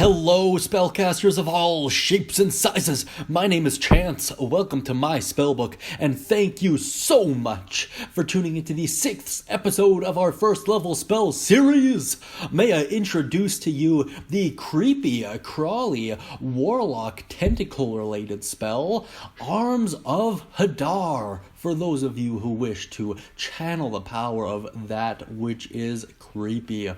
Hello, spellcasters of all shapes and sizes. My name is Chance. Welcome to my Spellbook, and thank you so much for tuning into the 6th episode of our first level spell series. May I introduce to you the creepy, crawly, warlock tentacle-related spell, Arms of Hadar, for those of you who wish to channel the power of that which is creepy.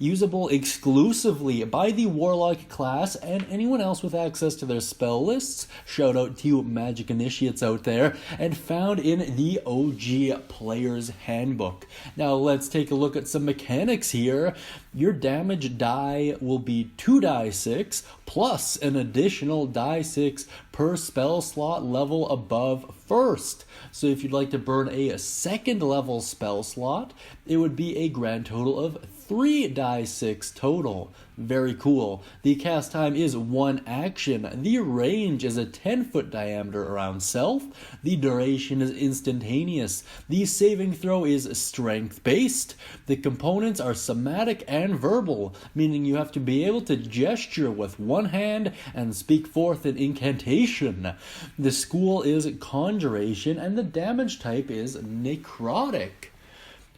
Usable exclusively by the Warlock class and anyone else with access to their spell lists. Shout out to you magic initiates out there, and found in the OG Player's Handbook. Now let's take a look at some mechanics here. Your damage die will be 2 die 6 plus an additional die 6 per spell slot level above first. So if you'd like to burn a second level spell slot, it would be a grand total of 3 die 6 total. Very cool. The cast time is 1 action. The range is a 10-foot diameter around self. The duration is instantaneous. The saving throw is strength-based. The components are somatic and verbal, meaning you have to be able to gesture with one hand and speak forth an incantation. The school is Conjuration, and the damage type is Necrotic.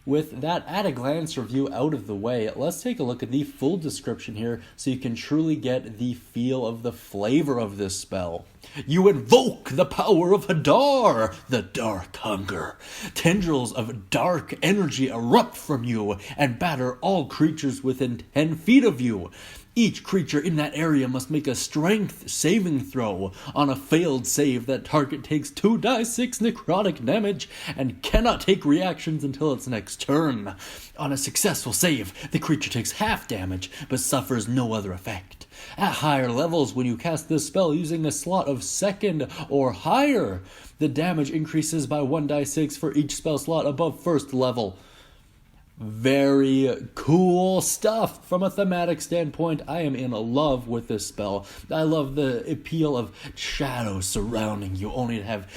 With that at-a-glance review out of the way, let's take a look at the full description here so you can truly get the feel of the flavor of this spell. You invoke the power of Hadar, the dark hunger. Tendrils of dark energy erupt from you and batter all creatures within 10 feet of you. Each creature in that area must make a strength saving throw. On a failed save, that target takes 2 die 6 necrotic damage and cannot take reactions until its next turn. On a successful save, the creature takes half damage but suffers no other effect. At higher levels, when you cast this spell using a slot of second or higher, the damage increases by 1 die 6 for each spell slot above first level. Very cool stuff. From a thematic standpoint, I am in love with this spell. I love the appeal of shadows surrounding you, only to have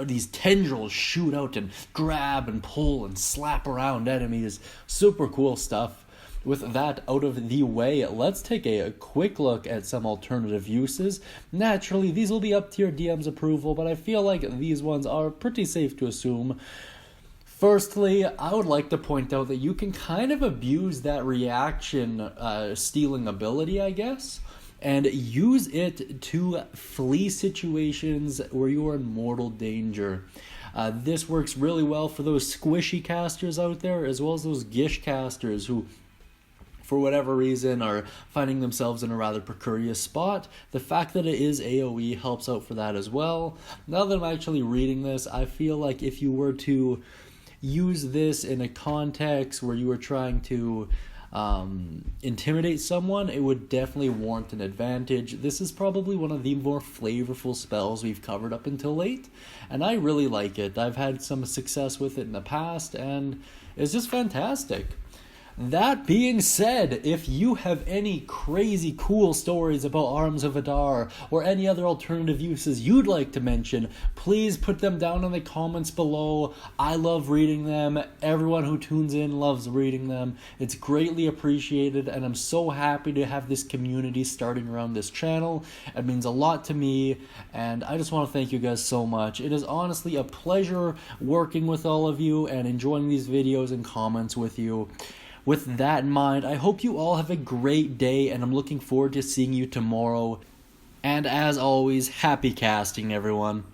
these tendrils shoot out and grab and pull and slap around enemies. Super cool stuff. With that out of the way, let's take a quick look at some alternative uses. Naturally, these will be up to your DM's approval, but I feel like these ones are pretty safe to assume. Firstly, I would like to point out that you can kind of abuse that reaction stealing ability, I guess, and use it to flee situations where you are in mortal danger. This works really well for those squishy casters out there, as well as those gish casters who, for whatever reason, are finding themselves in a rather precarious spot. The fact that it is AoE helps out for that as well. Now that I'm actually reading this, I feel like if you were to use this in a context where you were trying to intimidate someone, it would definitely warrant an advantage. This is probably one of the more flavorful spells we've covered up until late, and I really like it. I've had some success with it in the past, and it's just fantastic. That being said, if you have any crazy cool stories about Arms of Hadar or any other alternative uses you'd like to mention, please put them down in the comments below. I love reading them. Everyone who tunes in loves reading them. It's greatly appreciated, and I'm so happy to have this community starting around this channel. It means a lot to me, and I just want to thank you guys so much. It is honestly a pleasure working with all of you and enjoying these videos and comments with you. With that in mind, I hope you all have a great day, and I'm looking forward to seeing you tomorrow. And as always, happy casting, everyone.